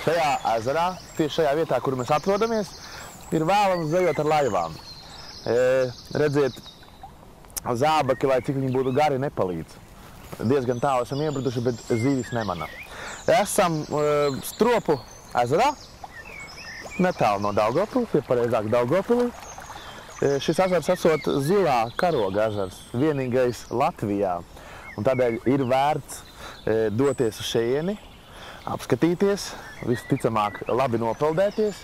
šajā ezerā, tieši šajā vietā, kur mēs atrodamies, ir vēlams zvejot ar laivām. Redziet, zābaki, lai cik viņi būtu gari, nepalīdz. Diezgan tālu esam iebraduši, bet zīvis nemana. Esam Stropu ezerā, netālu no Daugavpils, ja pareizāk Daugavpilī. Šis ezers esot zilā karoga ezers, vienīgais Latvijā. Un tādēļ ir vērts doties uz šejieni, apskatīties, visticamāk labi nopeldēties.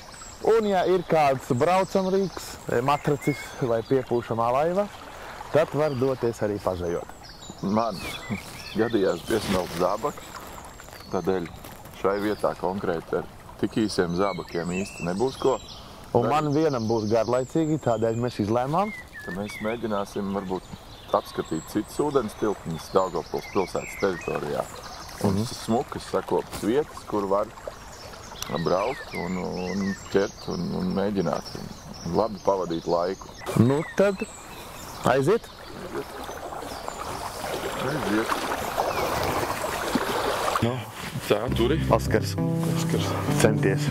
Un ja ir kāds braucamrīks, matracis vai piepūšamā laiva, tad var doties arī pažvejot. Man gadījās piesmelt zābaki, tādēļ šai vietā konkrēti ar tik īsiem zābakiem īsti nebūs ko. Un man vienam būs garlaicīgi, tādēļ mēs izlēmām. Tad mēs mēģināsim varbūt apskatīt citas ūdens tilpnes Daugavpils pilsētas teritorijā. Un smukas sakoptas vietas, kur var braukt un ķert un mēģināt un labi pavadīt laiku. Nu tad aiziet. Aiziet. Nu, tā, turi. Oskars. Centies.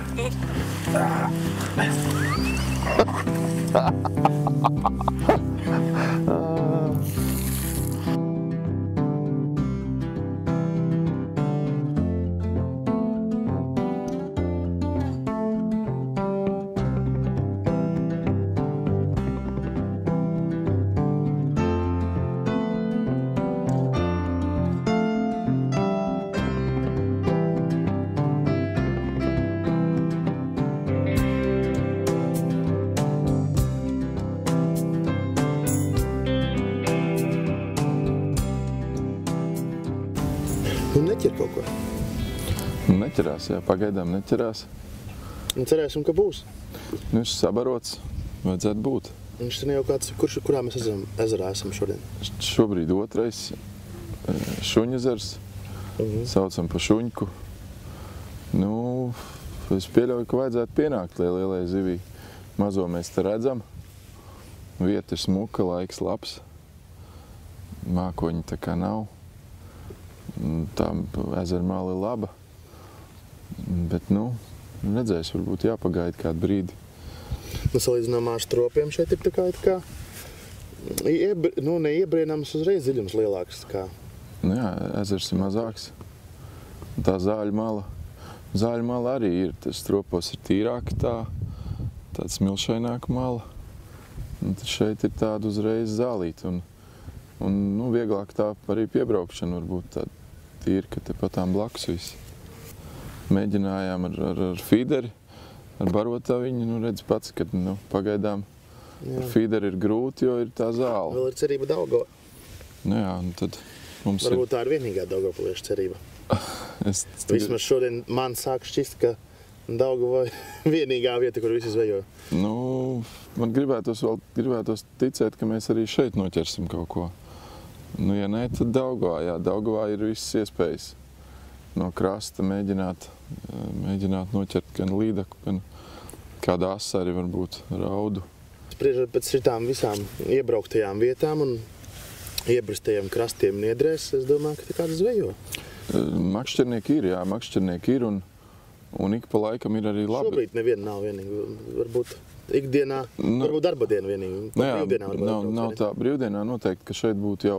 Un neķer kaut ko? Neķerās, jā, pagaidām neķerās. Un cerēsim, ka būs. Nu, viņš sabarots, vajadzētu būt. Viņš ir jau kāds, kurā mēs ezerā esam šodien? Šobrīd otrais Šuņezers, saucam pa Šuņku. Nu, es pieļauju, ka vajadzētu pienākt lielai zivī. Mazo mēs te redzam. Vieta ir smuka, laiks labs. Mākoņi tā kā nav. Tā ezera mala ir laba, bet, nu, redzēs, varbūt jāpagaida kādu brīdi. Nu, salīdzinājumā ar Stropiem šeit ir tā kā neiebrienams uzreiz dziļums lielāks. Nu jā, ezers ir mazāks. Tā zāļu mala arī ir, tas Stropos ir tīrāka tāds milšaināka mala. Un tad šeit ir tāda uzreiz zālīta un nu, vieglāk tā arī piebraukšana varbūt tāda tīra, ka te patām blakus viss. Mēģinājām ar fīderi, ar barotaviņu, nu redz pats, ka pagaidām ar fīderi ir grūti, jo ir tā zāle. Vēl ir cerība Daugavā. Nu jā, un tad mums varbūt tā ir vienīgā daugavpiliešu cerība. Vismaz šodien man sāk šķist, ka Daugava ir vienīgā vieta, kur visi zvejo. Nu, man gribētos ticēt, ka mēs arī šeit noķersim kaut ko. Nu, ja nē, tad Daugavā, jā, Daugavā ir visas iespējas no krasta mēģināt noķert gan līdaku, gan kādu asari, varbūt raudu. Spriežot pēc šitām visām iebrauktajām vietām un iebrastajiem krastiem niedrēs, es domāju, ka te kāds zvejo. Makšķernieki ir, jā, makšķernieki ir un ik pa laikam ir arī labi. Šobrīd neviena nav vienīgi, varbūt ikdienā, varbūt darba diena vienīgi. Jā, nav tā brīvdienā noteikti, ka šeit būtu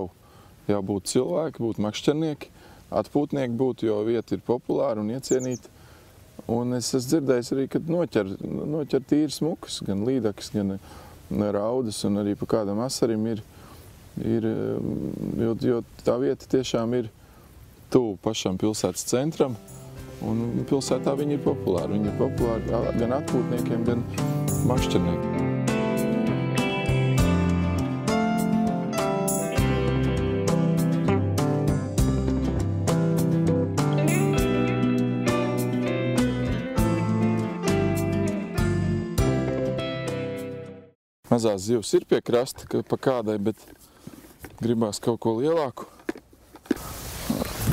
jābūt cilvēki, būtu makšķernieki, atpūtnieki būtu, jo vieta ir populāra un iecienīta. Un es esmu dzirdējis arī, kad noķer tīri smukas, gan līdakas, gan raudas un arī pa kādam asarim ir, jo tā vieta tiešām ir tuvu pašam pilsētas centram. Un pilsētā viņi ir populāri. Viņi ir populāri gan atpūtniekiem, gan makšķerniekiem. Mazās zivs ir pie krasta pa kādai, bet gribās kaut ko lielāku.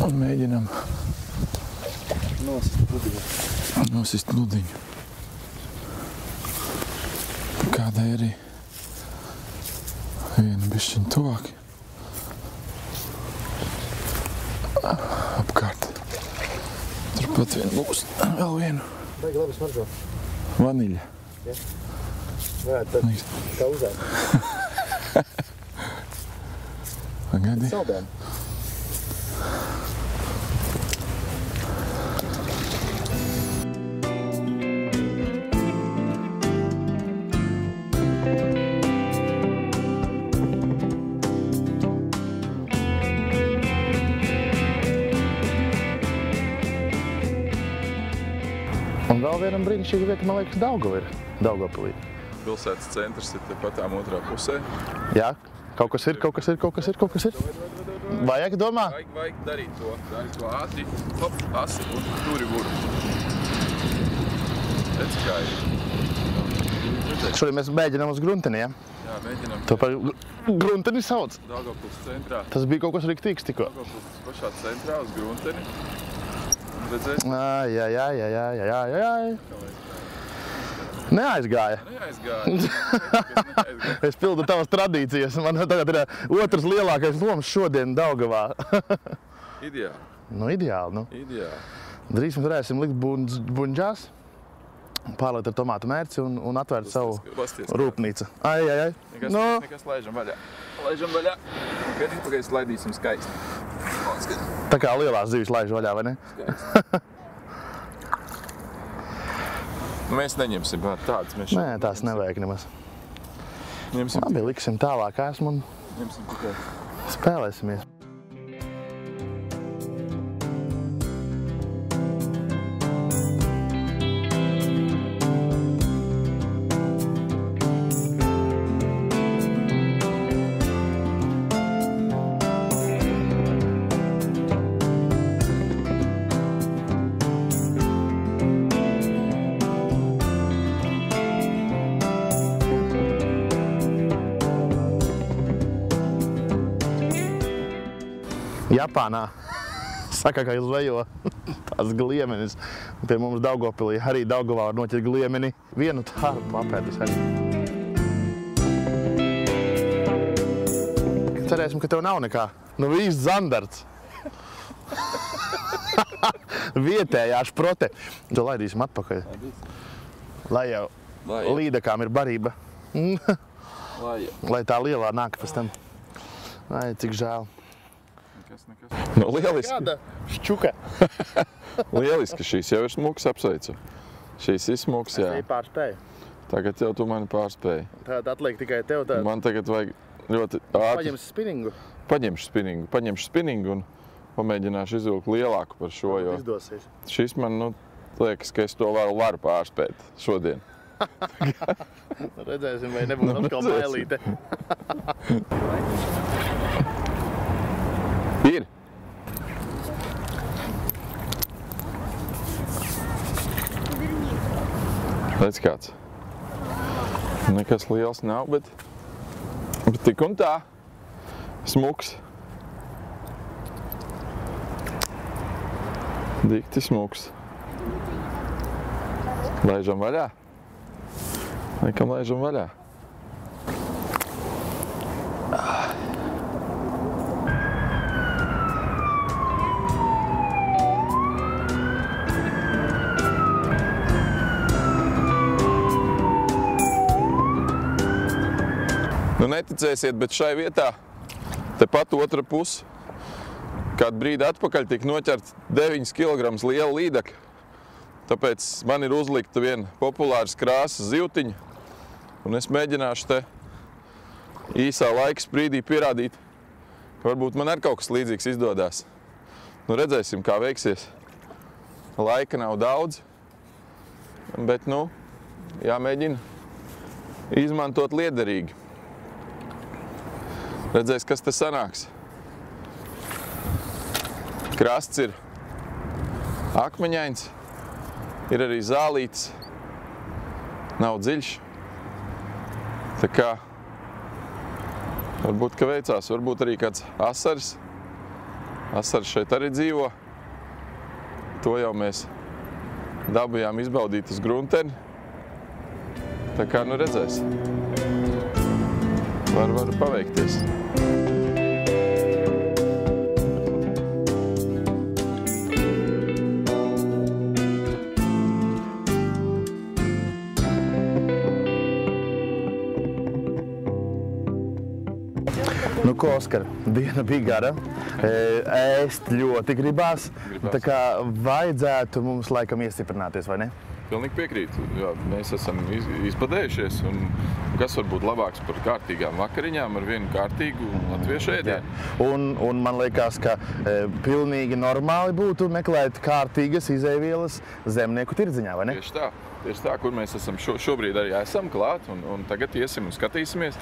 Un mēģinam nosist ludiņu. Kādai arī viena bišķiņa tuvāk. Apkārt Turpat vien būs vēl vienu. Baigi labi smaržo. Vaniļa. Ja? Varētu tad kā uzēt. Pagadi. Saldēm. Un vēl vienam brīnišķīga vieta, man liekas, Daugava ir. Daugavpilī. Pilsētas centrs ir tepat tām otrā pusē. Jā, kaut kas ir. Vajag domā? Vajag darīt to. Dari to ātri. Hop, asi un turi vuru. Redz kā ir. Šodien mēs mēģinām uz Grunteni, ja? Jā, mēģinām. To par Grunteni sauc. Daugavpils centrā. Tas bija kaut kas riktīgs tikko. Daugavpils pašā centrā uz Grunteni. Redzēs? Ai. Neaizgāja. Es pildu tavas tradīcijas. Man tagad ir otrs lielākais loms šodien Daugavā. Ideāli. Nu, ideāli. Ideāli. Drīz mēs varēsim likt buņģās, pārliet ar tomātu mērci un atvērt savu rūpnīcu. Ai. Nekas laižam vaļā. Pagaidzi laidīsim skaisti. Tā kā lielās zivis laiž vaļā, vai ne? Mēs neņemsim tādas. Nē, tās nevajag nemaz. Labi, liksim tālāk esmu un spēlēsimies. Japānā saka, ka zvejo tās gliemenis. Pie mums Daugavpilī arī Daugavā var noķert gliemeni. Vienu tādu papēdis arī. Cerēsim, ka tev nav nekā. Nu viss zandarts. Vietējā šprote. To laidīsim atpakaļ. Lai jau līdakām ir barība. Lai tā lielā nāk pēc tam. Ai, cik žēl. Nu, lieliski. Kāda šķuka? Lieliski, šīs jau ir smuks, apsveicu. Šīs ir smuks, jā. Es tevi pārspēju. Tagad jau tu mani pārspēji. Tātad atliek tikai tev tādu. Man tagad vajag ļoti ātri. Paņemsi spinningu? Paņemšu spinningu un pamēģināšu izvilkt lielāku par šo, jo Izdosies. šis man, liekas, ka es to varu pārspēt šodien. Redzēsim, vai nebūs atkal bailīte. Ir. Redz kāds. Nekas liels nav, bet tik un tā. Smuks. Dikti smuks. Laižam vaļā? Laikam laižam vaļā. Nu, neticēsiet, bet šai vietā, tepat otra puse, kādu brīdi atpakaļ tika noķert 9 kg liela līdaka. Tāpēc man ir uzlikta viena populāras krāsas zivtiņa, un es mēģināšu te īsā laika sprīdī pierādīt, ka varbūt man arī kaut kas līdzīgs izdodās. Nu, redzēsim, kā veiksies. Laika nav daudz, bet, jāmēģina izmantot liederīgi. Redzēs, kas te sanāks. Krasts ir akmeņains, ir arī zālīts, nav dziļš. Tā kā varbūt, ka veicās, varbūt arī kāds asaris. Asaris šeit arī dzīvo. To jau mēs dabījām izbaudīt uz Grunteni. Tā kā, redzēs. Var paveikties. ko, Oskar, diena bija gara, ēst ļoti gribās, tā kā vajadzētu mums laikam iestiprināties, vai ne? Pilnīgi piekrītu. Jā, mēs esam izpadējušies, un kas var būt labāks par kārtīgām vakariņām ar vienu kārtīgu latviešu ēdienu. Un man liekas, ka pilnīgi normāli būtu meklēt kārtīgas izēvielas zemnieku tirdziņā, vai ne? Tieši tā, kur mēs esam šobrīd arī esam klāt, un tagad iesim un skatīsimies.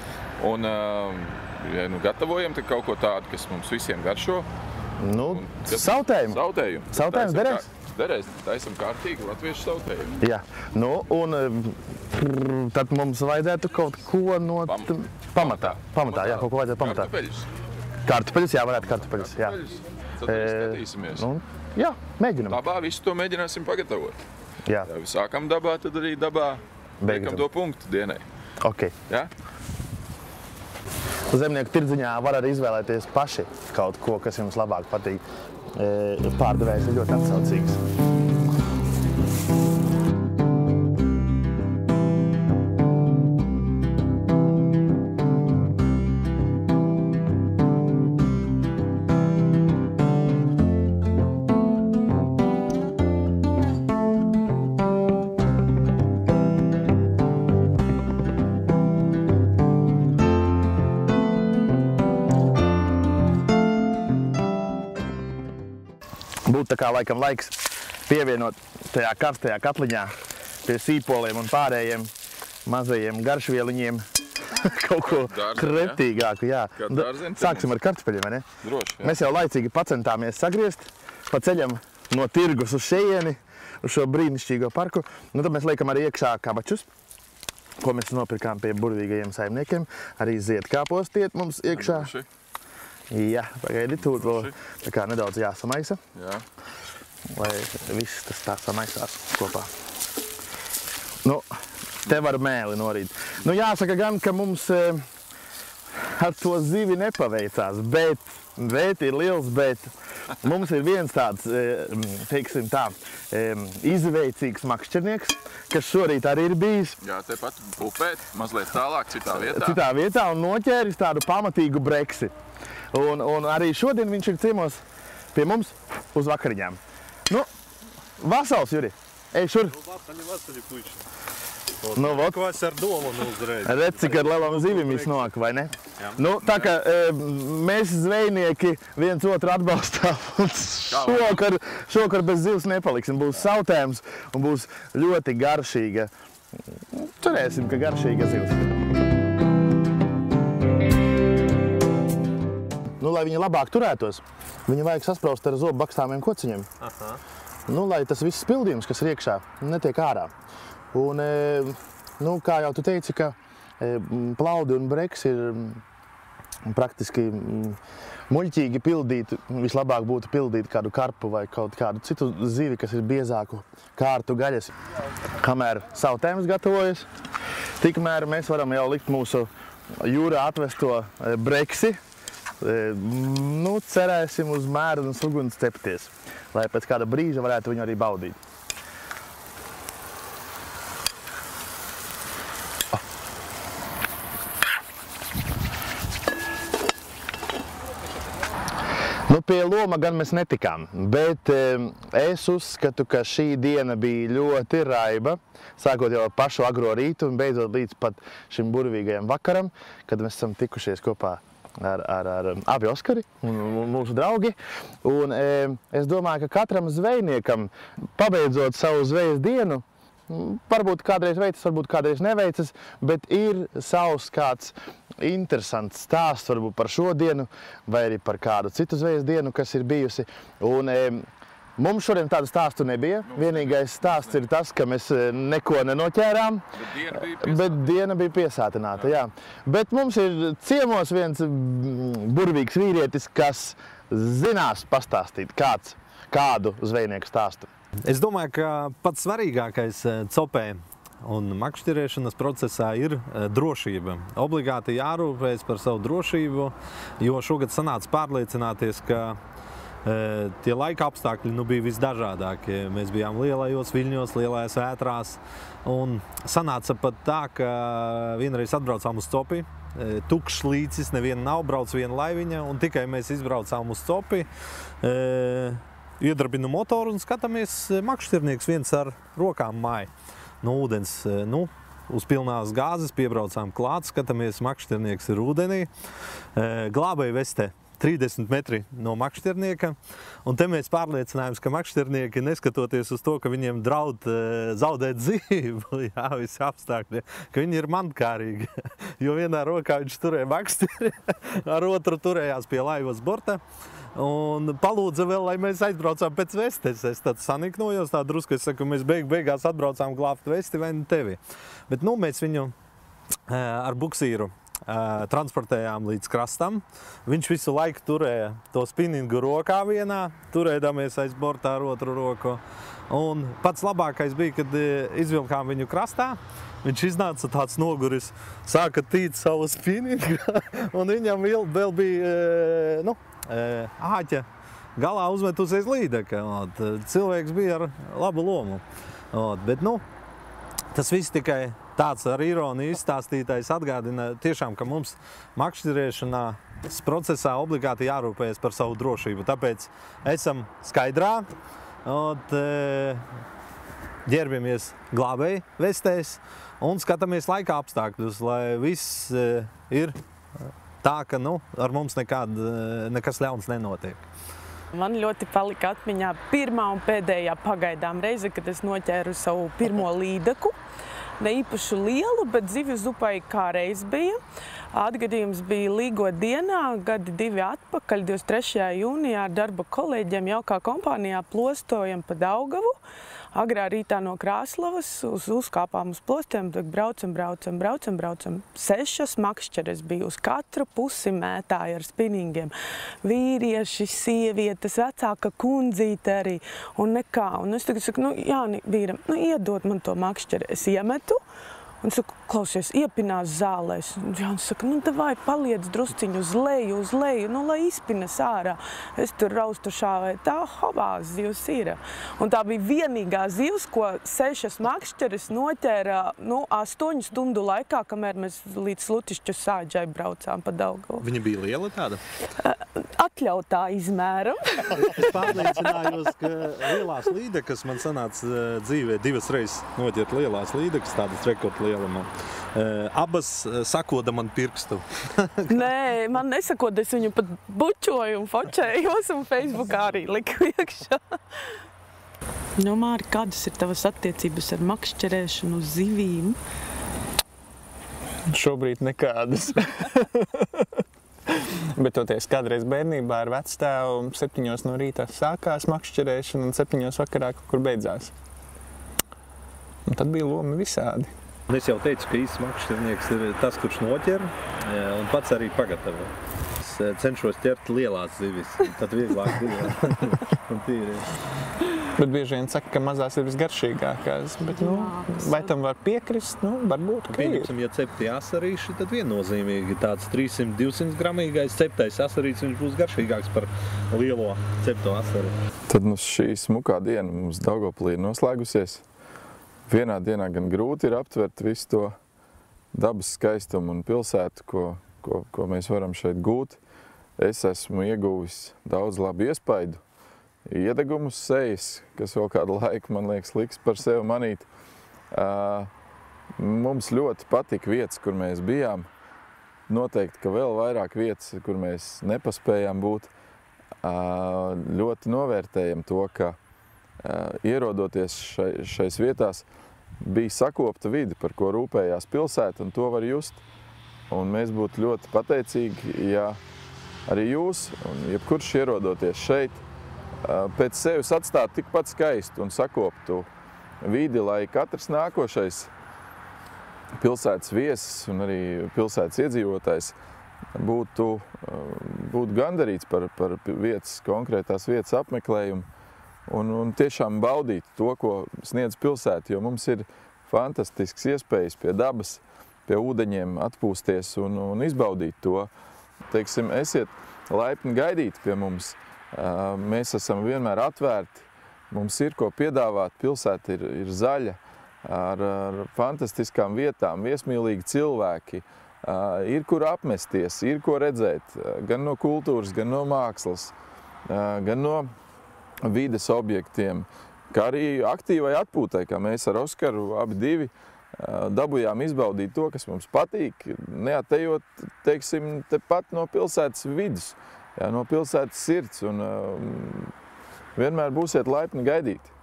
Un ja gatavojam kaut ko tādu, kas mums visiem garšo. Nu, sautējumu. Sautējums derēs? Derēs, taisam kārtīgi latviešu sautējumu. Jā, nu un tad mums vajadzētu kaut ko no pamatā. Jā, kaut ko vajadzētu pamatā. Kartupeļus, jā, varētu kartupeļus, jā. Tad mēs skatīsimies. Nu, jā, mēģinam. Dabā visu to mēģināsim pagatavot. Jā. Ja sākam dabā, tad arī dabā liekam to punktu dienai. Ok. Jā? Zemnieku tirdziņā var arī izvēlēties paši kaut ko, kas jums labāk patīk. Pārdevējs ir ļoti atsaucīgs. Būtu tā kā laikam laiks pievienot tajā karstajā katliņā pie sīpoliem un pārējiem mazajiem garšvieliņiem kaut ko kretīgāku, jā. Sāksim ar kartupeļiem, vai ne? Droši, jā. Mēs jau laicīgi pacentāmies sagriezt pa ceļam no tirgus uz šejieni, uz šo brīnišķīgo parku. Nu, tad mēs liekam arī iekšā kabačus, ko mēs nopirkām pie burvīgajiem saimniekiem. Arī ziedkāposti iet mums iekšā. Jā, pagaidi, tur vēl tā kā nedaudz jāsamaisa, lai viss tas tā samaisās kopā. Nu, te var mēli norīt. Nu, jāsaka gan, ka mums ar to zivi nepaveicās, bet ir liels, bet mums ir viens tāds, teiksim tā, izveicīgs makšķernieks, kas šorīt arī ir bijis. Jā, tepat pupēt, mazliet tālāk, citā vietā. Citā vietā un noķēris tādu pamatīgu breksi. Un arī šodien viņš ir ciemos pie mums uz vakariņām. Nu, vasals, Juri, ej šur. Vasali, puiši. Nu, vot. Kvas ar dolu uzreiz. Redz, cik ar lielam zivim iznāk, vai ne? Jā. Nu, tā kā mēs zvejnieki viens otru atbalstām, un šokar bez zivs nepaliksim. Būs sautējums un būs ļoti garšīga. Cerēsim, ka garšīga zivs. Nu, lai viņi labāk turētos, viņu vajag saspraust ar zobu bakstāmiem kociņiem. Nu, lai tas viss pildījums, kas ir iekšā, netiek ārā. Un, nu, kā jau tu teici, ka plaudi un breks ir praktiski muļķīgi pildīt. Vislabāk būtu pildīt kādu karpu vai kaut kādu citu zivi, kas ir biezāku kārtu gaļas. Kamēr sautējums gatavojas, tikmēr mēs varam jau likt mūsu jūrā atvesto breksi. Nu, cerēsim uz mērenas uguns cepties, lai pēc kāda brīža varētu viņu arī baudīt. Nu, pie loma gan mēs netikām, bet es uzskatu, ka šī diena bija ļoti raiba, sākot jau ar pašu agro rītu un beidzot līdz pat šim burvīgajam vakaram, kad mēs esam tikušies kopā ar abi Oskari un mūsu draugi. Un es domāju, ka katram zvejniekam, pabeidzot savu zvejas dienu, varbūt kādreiz veicas, varbūt kādreiz neveicas, bet ir savs kāds interesants stāsts varbūt par šo dienu vai arī par kādu citu zvejas dienu, kas ir bijusi. Un mums šodien tādu stāstu nebija. Vienīgais stāsts ir tas, ka mēs neko nenoķērām, bet diena bija piesātināta. Jā. Bet mums ir ciemos viens burvīgs vīrietis, kas zinās pastāstīt kādu zvejnieku stāstu. Es domāju, ka pats svarīgākais copē un makšķerēšanas procesā ir drošība. Obligāti jārūpējas par savu drošību, jo šogad sanāca pārliecināties, ka Tie laika apstākļi bija visdažādākie. Mēs bijām lielajos viļņos, lielajās vētrās. Un sanāca pat tā, ka vienreiz atbraucām uz Copi. Tukšs līcis, neviena nav, brauc viena laiviņa. Un tikai mēs izbraucām uz Copi, iedarbinu motoru un skatāmies, makšķernieks viens ar rokām māja. No ūdens, uz pilnās gāzes piebraucām klāt, skatāmies, makšķernieks ir ūdenī. Glābēja veste 30 metri no makšķernieka. Un te mēs pārliecinājām, ka makšķernieki, neskatoties uz to, ka viņiem draud zaudēt dzīvību, jā, visi apstākļi, ka viņi ir mantkārīgi. Jo vienā rokā viņš turēja makšķeri, ar otru turējās pie laivas borta. Un palūdza vēl, lai mēs aizbraucām pēc vestes. Es tad saniknojos tā drusku, es saku, mēs beigās atbraucām glābt vesti vai ne tevi. Bet mēs viņu ar buksīru transportējām līdz krastam. Viņš visu laiku turēja to spinningu rokā vienā, turēdamies aiz bortā ar otru roku. Un pats labākais bija, kad izvilkām viņu krastā. Viņš iznāca tāds noguris, sāka tīt savu spinningu, un viņam vēl bija āķa galā uzmetusies līdeka. Cilvēks bija ar labu lomu. Bet tas viss tikai tāds ar ironiju izstāstītais atgādina tiešām, ka mums makšķerēšanas procesā obligāti jārūpējas par savu drošību. Tāpēc esam skaidrā, ģērbjamies glābēji vestēs un skatāmies laika apstākļus, lai viss ir tā, ka ar mums nekas ļauns nenotiek. Man ļoti palika atmiņā pirmā un pēdējā pagaidām reize, kad es noķēru savu pirmo līdeku. Ne īpaši lielu, bet zivju zupai kā reiz bija. Atgadījums bija Līgo dienā, gadi 2 atpakaļ, 23. jūnijā ar darba kolēģiem jaukā kompānijā plostojam pa Daugavu. Agrā rītā no Krāslavas uzkāpām uz plostiem, braucam. 6 makšķeres bija, uz katru pusi mētāja ar spinningiem. Vīrieši, sievietes, vecāka kundzīte arī, un nekā. Un es tagad saku, Jāni, vīram, iedod man to makšķeri. Es iemetu, un saku, klausies, iepinās zālēs. Jānis saka, davai paliec drusciņu uz leju, lai izpinas ārā. Es tur raustu šāvēju, tā hovā zivs ir. Un tā bija vienīgā zivs, ko 6 makšķeres noķēra 8 stundu laikā, kamēr mēs līdz Lutišķu sāģai braucām pa Daugavu. Viņa bija liela tāda? Atļautā izmēra. Es pārliecinājos, ka lielās līdekas man sanāca dzīvē 2 reizes noķert lielās līdekas, tādas rekordlielumā. Abas sakoda man pirkstu. Nē, man nesakoda, es viņu pat bučoju un fočējos un Facebookā arī liku iekšā. Māri, kādas ir tavas attiecības ar makšķerēšanu, zivīm? Šobrīd nekādas. Bet toties kādreiz bērnībā ar vectēvu 7 no rītā sākās makšķerēšana un 7 vakarā kaut kur beidzās. Un tad bija lomi visādi. Es jau teicu, ka īsts makšķernieks ir tas, kurš noķer un pats arī pagatavo. Es cenšos ķert lielās zivis, tad vieglāk un tīri. Bet bieži vien saka, ka mazās ir visgaršīgākās, bet vai tam var piekrist? Varbūt, ka ir. Ja cepti asarīši, tad viennozīmīgi tāds 300-200 gramīgais ceptais asarīts, viņš būs garšīgāks par lielo cepto asari. Tad šī smukā diena mums Daugavpilī ir noslēgusies. Vienā dienā gan grūti ir aptvert visu to dabas skaistumu un pilsētu, ko mēs varam šeit gūt. Es esmu ieguvis daudz labu iespaidu, iedegumu uz sejas, kas vēl kādu laiku, man liekas, liks par sevi manīt. Mums ļoti patika vietas, kur mēs bijām. Noteikti, ka vēl vairāk vietas, kur mēs nepaspējām būt. Ļoti novērtējam to, ka ierodoties šais vietās, bija sakopta vide, par ko rūpējās pilsēta, un to var just. Un mēs būtu ļoti pateicīgi, ja arī jūs, un jebkurš ierodoties šeit, pēc sevis atstātu tikpat skaistu un sakoptu vidi, lai katrs nākošais pilsētas viesis un arī pilsētas iedzīvotājs būtu gandarīts par konkrētās vietas apmeklējumu. Un tiešām baudīt to, ko sniedz pilsēta, jo mums ir fantastisks iespējas pie dabas, pie ūdeņiem atpūsties un izbaudīt to. Teiksim, esiet laipni gaidīti pie mums Mēs esam vienmēr atvērti. Mums ir ko piedāvāt. Pilsēta ir zaļa, ar fantastiskām vietām, viesmīlīgi cilvēki. Ir kur apmesties, ir ko redzēt. Gan no kultūras, gan no mākslas, gan no vides objektiem. Kā arī aktīvai atpūtai, kā mēs ar Oskaru abi divi dabujām izbaudīt to, kas mums patīk, neatejot, teiksim, tepat no pilsētas vidus, no pilsētas sirds, un vienmēr būsiet laipni gaidīti.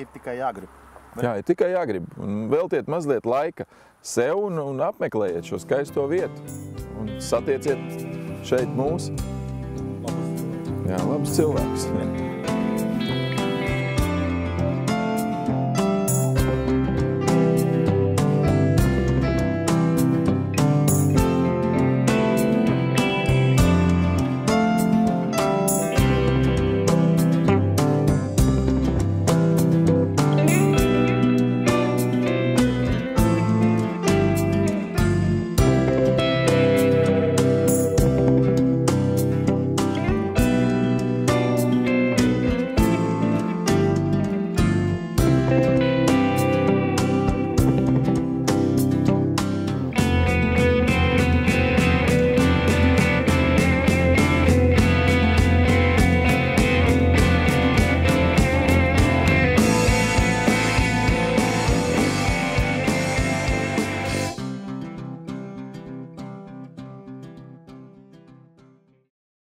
Ir tikai jāgrib. Jā, ir tikai jāgrib. Un veltiet mazliet laika sev un apmeklējiet šo skaisto vietu. Un satieciet šeit mūs. Jā, labs cilvēks.